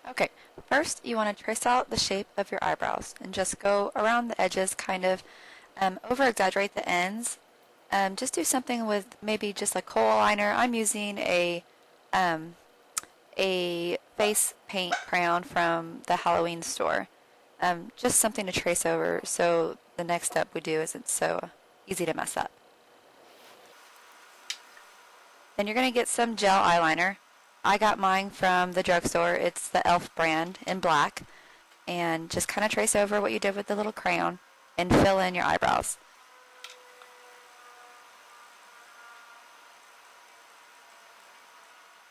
Okay, first you want to trace out the shape of your eyebrows and just go around the edges, kind of over exaggerate the ends. Just do something with maybe just a kohl liner. I'm using um, a face paint crayon from the Halloween store. Just something to trace over so the next step we do isn't so easy to mess up. Then you're going to get some gel eyeliner. I got mine from the drugstore. It's the e.l.f. brand in black. And just kind of trace over what you did with the little crayon and fill in your eyebrows.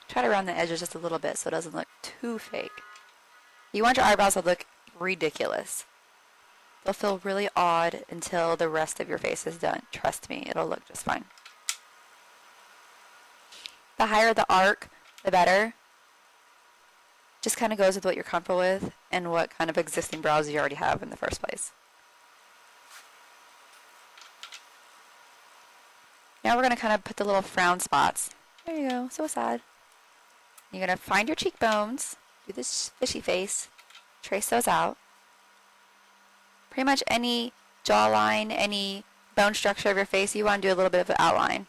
Try to round the edges just a little bit so it doesn't look too fake. You want your eyebrows to look ridiculous. They'll feel really odd until the rest of your face is done. Trust me, it'll look just fine. The higher the arc, the better. Just kind of goes with what you're comfortable with and what kind of existing brows you already have in the first place. Now we're going to kind of put the little frown spots. There you go, so sad. You're going to find your cheekbones, do this fishy face, trace those out. Pretty much any jawline, any bone structure of your face, you want to do a little bit of an outline.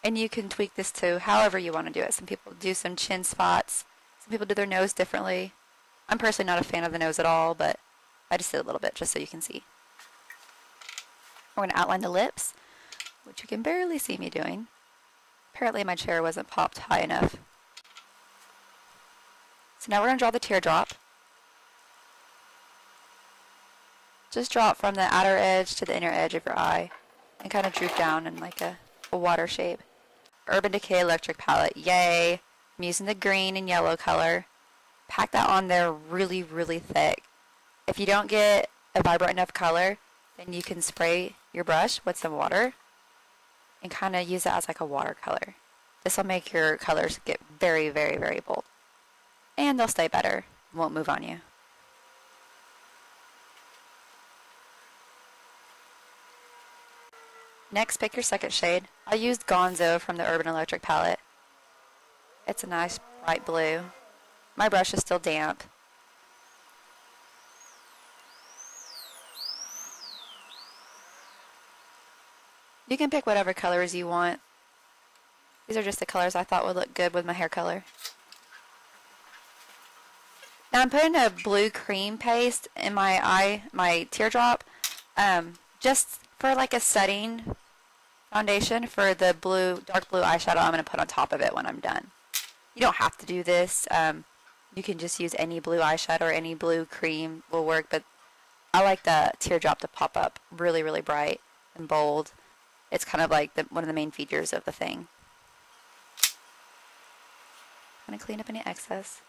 And you can tweak this to however you want to do it. Some people do some chin spots. Some people do their nose differently. I'm personally not a fan of the nose at all, but I just did a little bit just so you can see. We're going to outline the lips, which you can barely see me doing. Apparently my chair wasn't popped high enough. So now we're going to draw the teardrop. Just draw it from the outer edge to the inner edge of your eye and kind of droop down in like a water shape. Urban Decay Electric palette, yay! I'm using the green and yellow color. Pack that on there really, really thick. If you don't get a vibrant enough color, then you can spray your brush with some water and kind of use it as like a watercolor. This will make your colors get very, very, very bold. And they'll stay better, won't move on you. Next, pick your second shade. I used Gonzo from the Urban Electric palette. It's a nice bright blue. My brush is still damp. You can pick whatever colors you want. These are just the colors I thought would look good with my hair color. Now I'm putting a blue cream paste in my teardrop, just for like a setting foundation for the dark blue eyeshadow I'm going to put on top of it when I'm done. You don't have to do this. You can just use any blue eyeshadow or any blue cream will work, but I like the teardrop to pop up really, really bright and bold. It's kind of like one of the main features of the thing. I'm going to clean up any excess.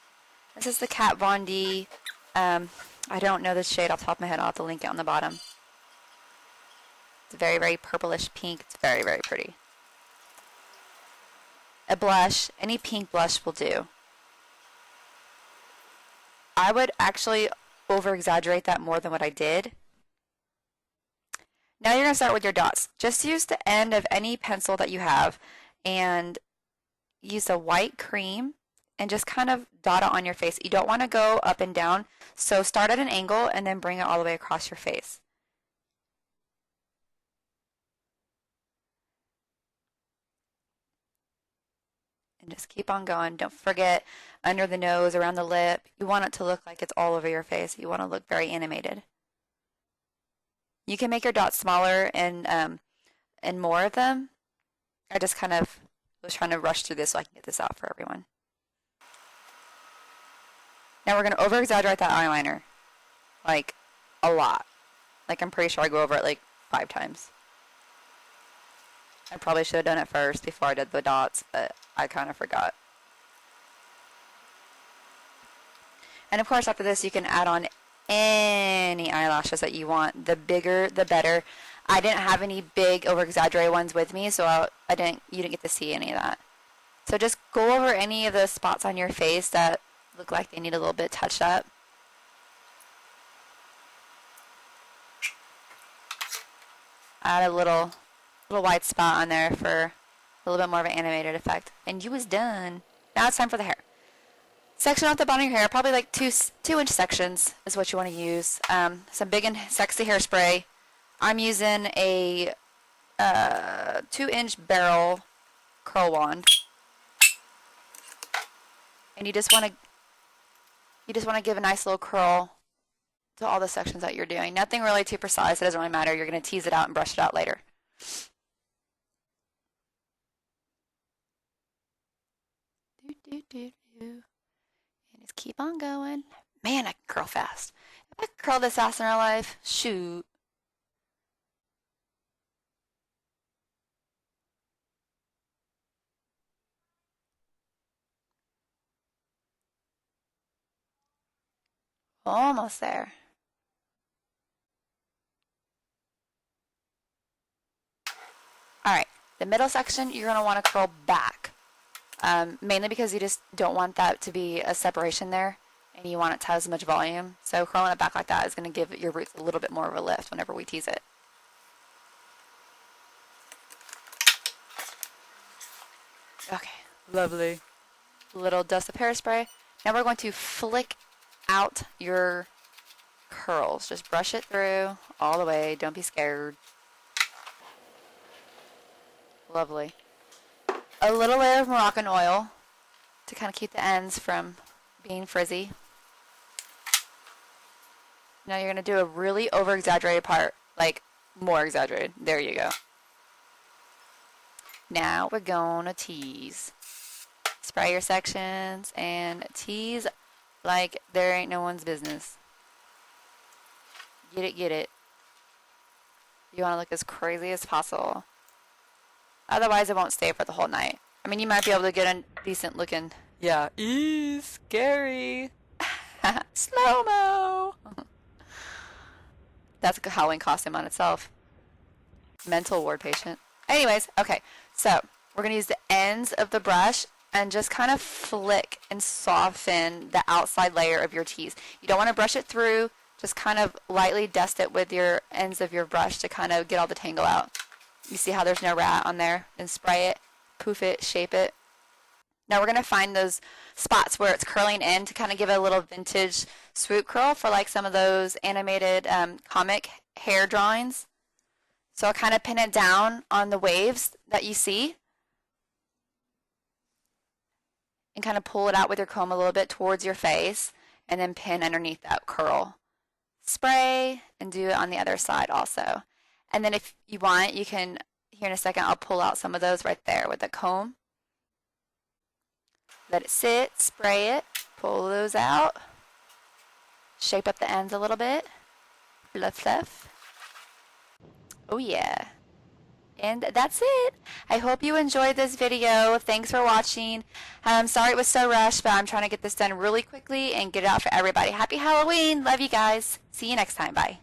This is the Katt Von D. I don't know this shade off the top of my head. I'll have to link it on the bottom. It's very, very purplish pink. It's very, very pretty. A blush, any pink blush will do. I would actually over-exaggerate that more than what I did. Now you're going to start with your dots. Just use the end of any pencil that you have and use a white cream and just kind of dot it on your face. You don't want to go up and down, so start at an angle and then bring it all the way across your face. And just keep on going. Don't forget under the nose, around the lip. You want it to look like it's all over your face. You want to look very animated. You can make your dots smaller and more of them. I just kind of was trying to rush through this so I can get this out for everyone. Now we're going to over-exaggerate that eyeliner. Like, a lot. Like, I'm pretty sure I go over it like 5 times. I probably should have done it first before I did the dots, but I kind of forgot. And of course, after this, you can add on any eyelashes that you want. The bigger, the better. I didn't have any big over-exaggerated ones with me, so you didn't get to see any of that. So just go over any of the spots on your face that look like they need a little bit touched up. Add a little white spot on there for A little bit more of an animated effect. And you was done. Now it's time for the hair. Section off the bottom of your hair, probably like 2-inch sections is what you want to use. Some big and sexy hairspray. I'm using a 2-inch barrel curl wand. And you just want to give a nice little curl to all the sections that you're doing. Nothing really too precise. It doesn't really matter. You're going to tease it out and brush it out later. And just keep on going. Man, I can curl fast. If I could curl this fast in real life, shoot. Almost there. Alright, the middle section you're going to want to curl back. Mainly because you just don't want that to be a separation there, and you want it to have as much volume. So curling it back like that is going to give your roots a little bit more of a lift whenever we tease it. Okay, lovely. Little dust of hairspray. Now we're going to flick out your curls. Just brush it through all the way. Don't be scared. Lovely. A little layer of Moroccan oil to kind of keep the ends from being frizzy. Now you're going to do a really over-exaggerated part, like more exaggerated. There you go. Now we're going to tease. Spray your sections and tease like there ain't no one's business. Get it, get it. You want to look as crazy as possible. Otherwise, it won't stay for the whole night. I mean, you might be able to get a decent looking. Yeah, scary. Slow-mo. That's a Halloween costume on itself. Mental ward patient. Anyways, okay. So, we're going to use the ends of the brush and just kind of flick and soften the outside layer of your tease. You don't want to brush it through. Just kind of lightly dust it with your ends of your brush to kind of get all the tangle out. You see how there's no rat on there? And spray it, poof it, shape it. Now we're going to find those spots where it's curling in to kind of give it a little vintage swoop curl for like some of those animated comic hair drawings. So I'll kind of pin it down on the waves that you see. And kind of pull it out with your comb a little bit towards your face. And then pin underneath that curl. Spray and do it on the other side also. And then if you want, you can, here in a second, I'll pull out some of those right there with the comb. Let it sit, spray it, pull those out. Shape up the ends a little bit. Fluff, fluff. Oh yeah. And that's it. I hope you enjoyed this video. Thanks for watching. I'm sorry it was so rushed, but I'm trying to get this done really quickly and get it out for everybody. Happy Halloween. Love you guys. See you next time. Bye.